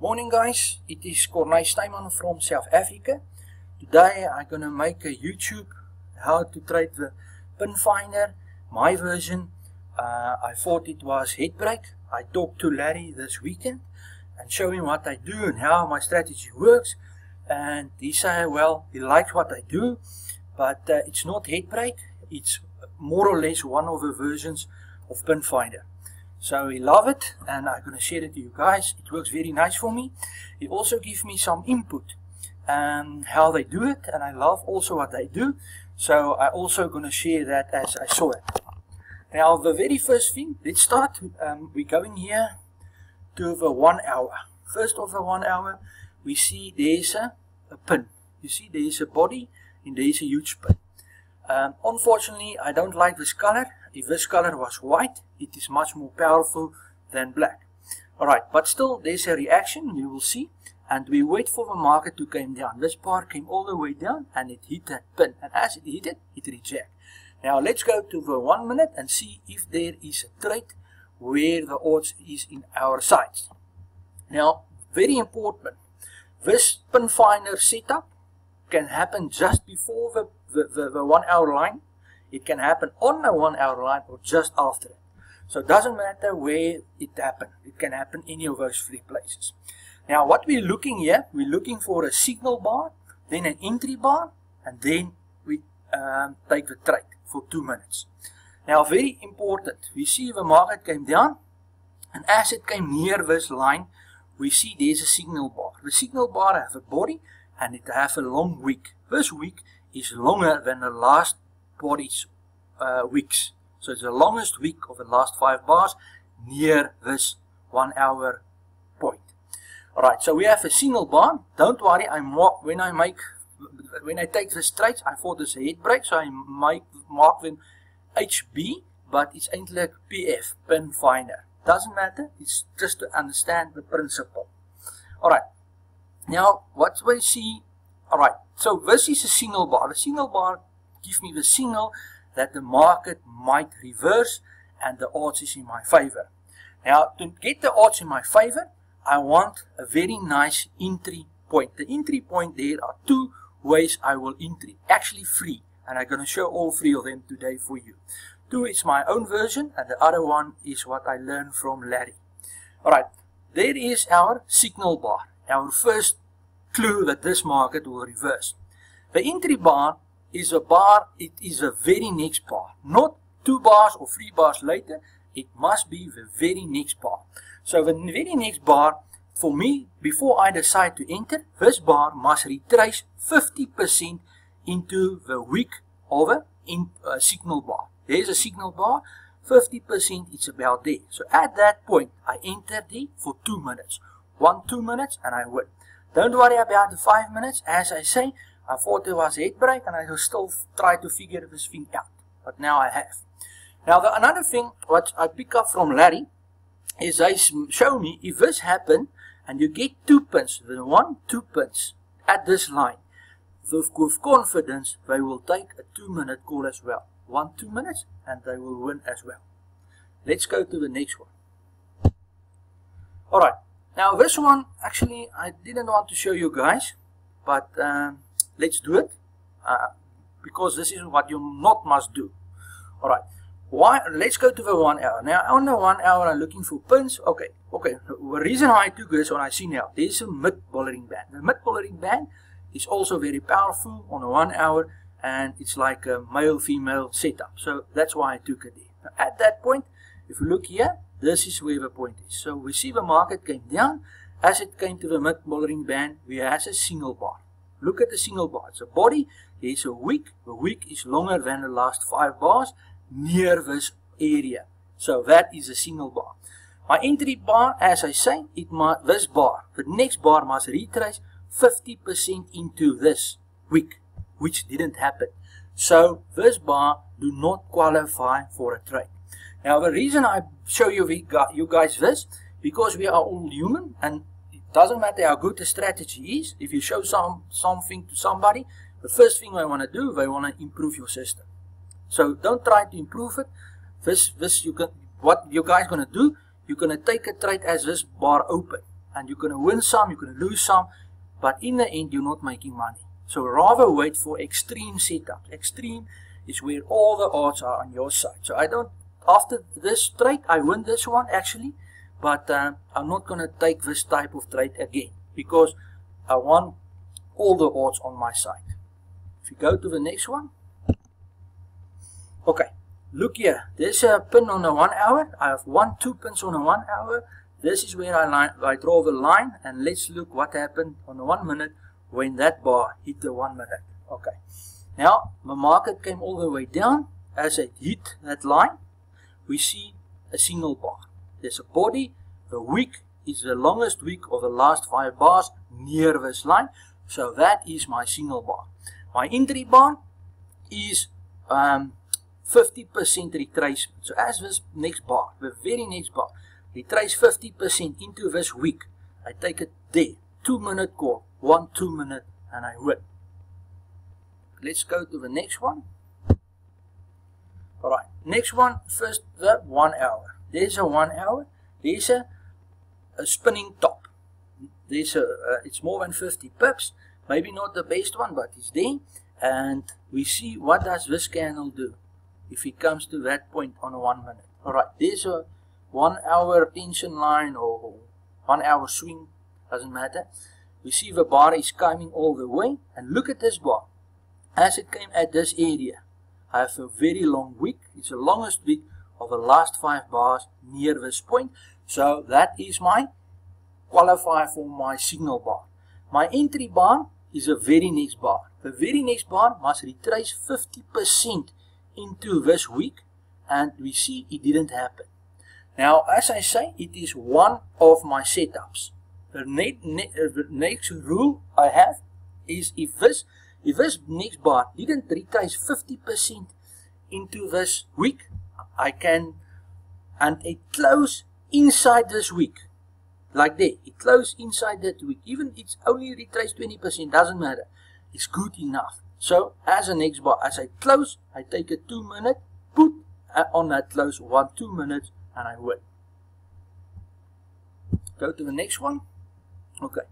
Morning guys, it is Corneille Steyman from South Africa. Today I'm gonna make a YouTube how to trade the pin finder, my version. I thought it was Headbreak. I talked to Larry this weekend and show him what I do and how my strategy works, and he said, well, he likes what I do, but it's not Headbreak, it's more or less one of the versions of pin finder. So he loved it, and I'm going to share it to you guys. It works very nice for me. He also gives me some input and how they do it, and I love also what they do. So I'm also going to share that as I saw it. Now the very first thing, let's start. We're going here to the 1 hour. First of the 1 hour, we see there's a pin. You see there's a body and there's a huge pin. Unfortunately, I don't like this color. If this color was white, it is much more powerful than black. Alright, but still there's a reaction, you will see, and we wait for the market to come down. This bar came all the way down and it hit that pin, and as it hit it, it rejected. Now let's go to the 1 minute and see if there is a trade where the odds is in our sides. Now, very important, this pin finder setup can happen just before the 1 hour line. It can happen on the 1 hour line or just after it. So it doesn't matter where it happened. It can happen any of those three places. Now what we're looking here, we're looking for a signal bar, then an entry bar, and then we take the trade for 2 minutes. Now very important, we see the market came down, and as it came near this line, we see there's a signal bar. The signal bar has a body and it has a long wick. This wick is longer than the last body's wicks. So it's the longest wick of the last 5 bars near this 1 hour point. Alright, so we have a single bar. Don't worry, when I take the trades, I thought it's a head break, so I might mark them HB, but it's actually like PF, pin finder. Doesn't matter, it's just to understand the principle. Alright, now what we see, alright, so this is a single bar. The single bar gives me the signal that the market might reverse and the odds is in my favor. Now to get the odds in my favor, I want a very nice entry point. The entry point, there are 2 ways I will entry, actually 3, and I'm going to show all 3 of them today for you. 2 is my own version and the other one is what I learned from Larry. Alright, there is our signal bar, our first clue that this market will reverse. The entry bar is a bar, it is the very next bar, not 2 bars or 3 bars later, it must be the very next bar. So the very next bar, for me, before I decide to enter, this bar must retrace 50% into the wick of a signal bar. There's a signal bar, 50% it's about there. So at that point, I enter there for 2 minutes. 2 minutes and I win. Don't worry about the 5 minutes, as I say, I thought it was a head break and I will still try to figure this thing out. But now I have. Now another thing what I pick up from Larry is they show me if this happened and you get 2 pins, the 2 pins at this line, with confidence they will take a 2 minute call as well. 2 minutes and they will win as well. Let's go to the next one. Alright, now this one actually I didn't want to show you guys, but let's do it because this is what you not must do. Alright, let's go to the 1 hour. Now on the 1 hour I'm looking for pins. Okay, the reason I took this one I see now, there's a mid-bollering band. The mid-bollering band is also very powerful on the 1 hour, and it's like a male-female setup. So that's why I took it there. Now, at that point, if you look here, this is where the point is. So we see the market came down. As it came to the mid-bollering band, we have a single bar. Look at the single bar. It's a body, there's a wick. The wick is longer than the last 5 bars near this area. So that is a single bar. My entry bar, as I say, this bar, the next bar must retrace 50% into this wick, which didn't happen. So this bar do not qualify for a trade. Now the reason I show you guys this, because we are all human and it doesn't matter how good the strategy is. If you show something to somebody, the first thing they want to do, they want to improve your system. So don't try to improve it. What you guys going to do, you're going to take a trade as this bar open. and you're going to win some, you're going to lose some, but in the end you're not making money. So rather wait for extreme setups. Extreme is where all the odds are on your side. So I don't, after this trade, I win this one actually, but I'm not going to take this type of trade again because I want all the odds on my side. If you go to the next one, okay, look here, there's a pin on the 1 hour. I have 2 pins on the 1 hour. This is where I draw the line, and let's look what happened on the 1 minute when that bar hit the 1 minute. Okay, now the market came all the way down. As it hit that line, we see a signal bar. There's a body. The wick is the longest wick of the last 5 bars near this line, so that is my signal bar. My entry bar is 50% retracement. So as this next bar, the very next bar, retrace 50% into this wick, I take it there. 2 minute call, 1 2 minute, and I win. Let's go to the next one. Alright, next one, first the 1 hour. There's a 1 hour. There's a spinning top. There's it's more than 50 pips. Maybe not the best one, but it's there. And we see what does this candle do if it comes to that point on a 1 minute. Alright, there's a 1 hour tension line or 1 hour swing, doesn't matter. We see the bar is coming all the way, and look at this bar. As it came at this area, I have a very long wick. It's the longest wick of the last 5 bars near this point. So that is my qualifier for my signal bar. My entry bar is the very next bar. The very next bar must retrace 50% into this wick, and we see it didn't happen. Now, as I say, it is one of my setups. The next rule I have is if this next bar didn't retrace 50% into this wick, I can, and it close inside this wick, like that. It close inside that wick. Even it's only retrace 20%, doesn't matter. It's good enough. So as a next bar, as I close, I take a 2 minute, put on that close 1 2 minutes, and I win. Go to the next one. Okay,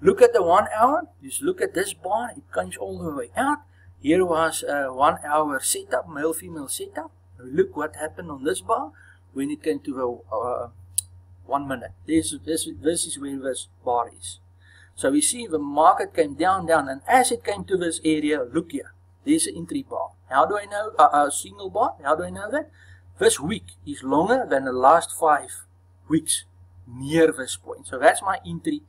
look at the 1 hour. Just look at this bar. It comes all the way out. Here was a 1 hour setup, male female setup. Look what happened on this bar when it came to the 1 minute. This is where this bar is. So we see the market came down, and as it came to this area, look here, there's an entry bar. How do I know a single bar? How do I know that? This week is longer than the last 5 weeks near this point. So that's my entry,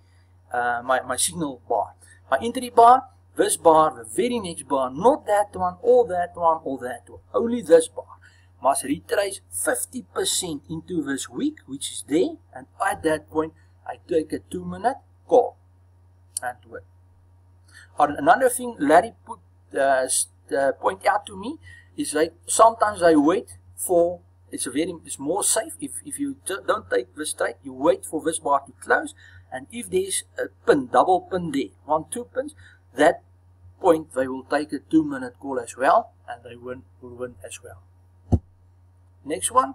my signal bar. My entry bar, this bar, the very next bar, not that one, or that one, or that one. Only this bar must retrace 50% into this week, which is there, and at that point, I take a 2 minute call and win. Another thing Larry point out to me is like sometimes I wait for, it's more safe if you don't take this trade, you wait for this bar to close, and if there's a pin, double pin there, 1 2 pins, that point they will take a 2 minute call as well, and they will win as well. Next one,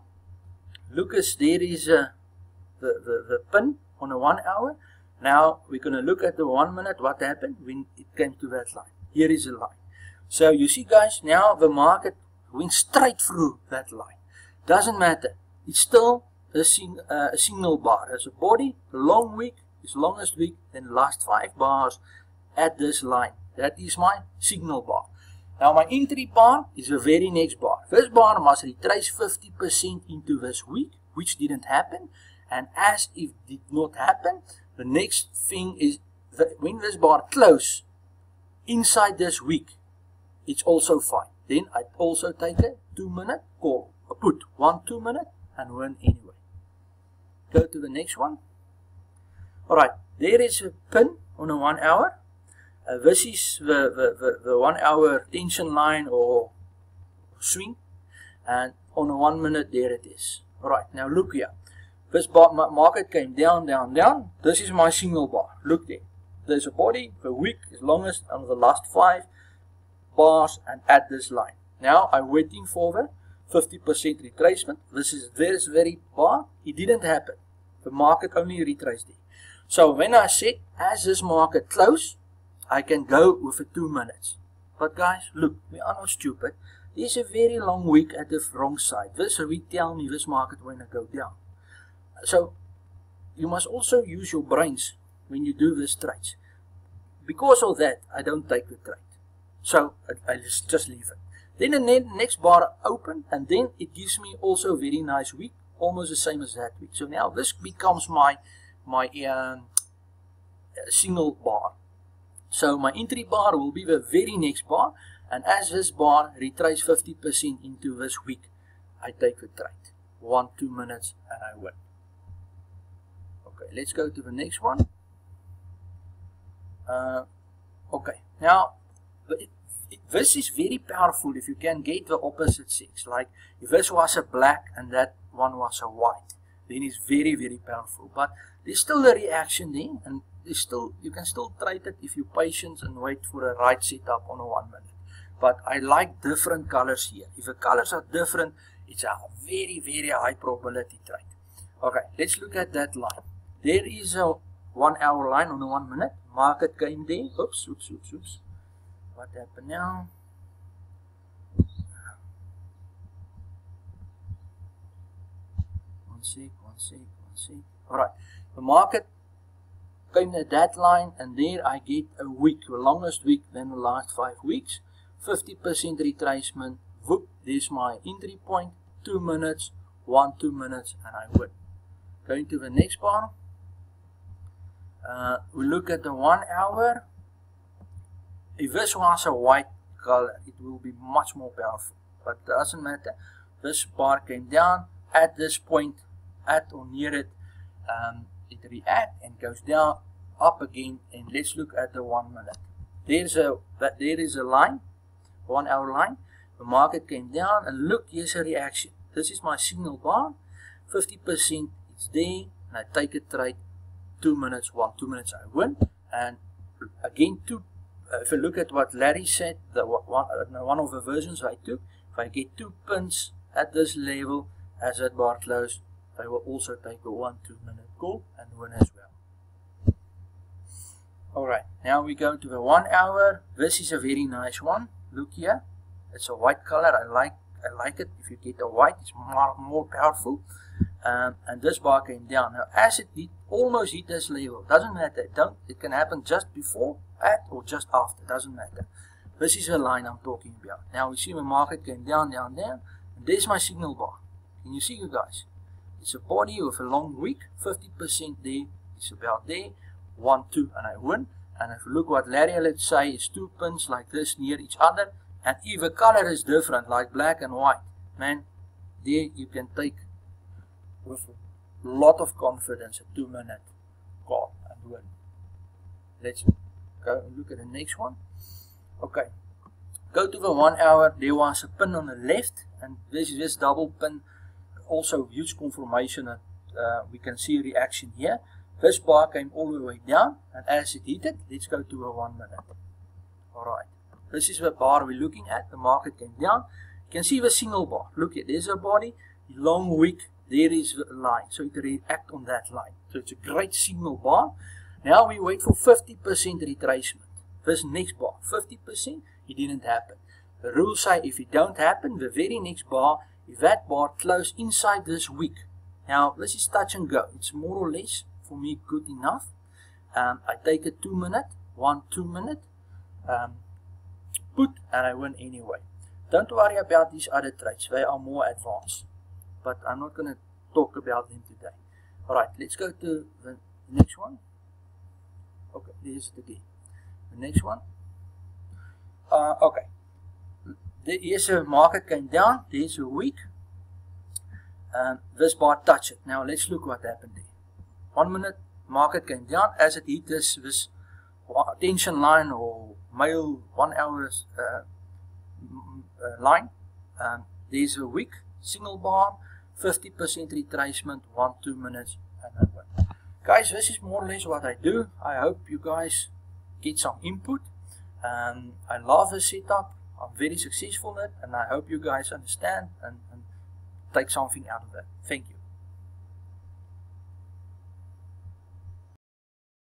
Lucas, there is the pin on a 1 hour. Now we're going to look at the 1 minute, what happened when it came to that line. Here is the line. So you see guys, now the market went straight through that line. Doesn't matter. It's still a signal bar. As a body, the long wick is longest wick, then last 5 bars at this line. That is my signal bar. Now my entry bar is the very next bar. This bar must retrace 50% into this wick, which didn't happen. And as it did not happen, the next thing is that when this bar close inside this wick, it's also fine. Then I also take a 2 minute call, a put 1 2 minute, and win anyway. Go to the next one. Alright, there is a pin on a 1 hour. This is the 1 hour tension line or swing, and on a 1 minute there it is. Alright, now look here. This market came down, down, down. This is my signal bar. Look there. There's a body. The wick is longest on the last 5 bars and at this line. Now I'm waiting for the 50% retracement. This is very bar. It didn't happen. The market only retraced it. So when I said, as this market close, I can go with a 2 minutes. But guys, look, we are not stupid. There's a very long week at the wrong side. This week tell me this market when I go down. So you must also use your brains when you do this trades. Because of that, I don't take the trade. So I just leave it. Then the next bar open, and then it gives me also a very nice week, almost the same as that week. So now this becomes my single bar. So my entry bar will be the very next bar, and as this bar retraces 50% into this week, I take the trade. 1-2 minutes and I win. Okay, let's go to the next one. Okay, now this is very powerful if you can get the opposite sex. Like if this was a black and that one was a white, then it's very, very powerful. But there's still a reaction there, and there's still, you can still trade it if you're patient and wait for a right setup on a 1 minute. But I like different colors here. If the colors are different, it's a very, very high probability trade. Okay, let's look at that line. There is a 1 hour line on a 1 minute. Market came there. Oops. What happened now? One sec. Alright, the market came at that line, and there I get a week, the longest week than the last 5 weeks. 50% retracement. Whoop, there's my entry point. 2 minutes, 1-2 minutes, and I win. Going to the next bar. We look at the 1 hour. If this was a white color, it will be much more powerful, but it doesn't matter. This bar came down at this point, at or near it, it reacts and goes down, up again. And let's look at the 1 minute. There is a line, 1 hour line. The market came down, and look, here's a reaction. This is my signal bar. 50%, it's there, and I take a trade. 2 minutes, 1-2 minutes, I win. And again, if you look at what Larry said, one of the versions I took, if I get 2 pins at this level as that bar closed, I will also take a 1-2 minute call and win as well. Alright, now we go to the 1 hour. This is a very nice one. Look here, it's a white color. I like it. If you get a white, it's more powerful. And this bar came down. Now, as it almost hit this level, doesn't matter. It can happen just before, at, or just after. Doesn't matter. This is the line I'm talking about. Now we see the market came down, and there's my signal bar. Can you see, you guys? It's a body with a long wick. 50% there. It's about there. 1-2, and I win. And if you look what Larry, let's say, is 2 pins like this near each other, and if the color is different, like black and white, man, there you can take with a lot of confidence a 2 minute call and win. Let's go and look at the next one. Okay, go to the 1 hour. There was a pin on the left, and this double pin, also huge confirmation that we can see reaction here. This bar came all the way down, and as it hit it, let's go to a 1 minute. Alright, this is the bar we're looking at. The market came down. You can see the single bar. Look at, there's a body, long wick. There is a line, so it reacts on that line. So it's a great signal bar. Now we wait for 50% retracement. This next bar, 50%, it didn't happen. The rules say if it don't happen, the very next bar, if that bar closed inside this wick. Now this is touch and go. It's more or less, for me, good enough. I take a 2 minute, 1-2 minute, put, and I win anyway. Don't worry about these other trades. They are more advanced, but I'm not going to talk about them today. Alright, let's go to the next one. Okay, there's it again. The next one. Okay. Here's a market came down. There's a week. This bar touched it. Now let's look what happened there. 1 minute, market came down. As it hit this tension line or male 1 hour line, there's a week, single bar, 50% retracement, 1-2 minutes, and I win. Guys, this is more or less what I do. I hope you guys get some input. I love the setup. I'm very successful in it, and I hope you guys understand and take something out of it. Thank you.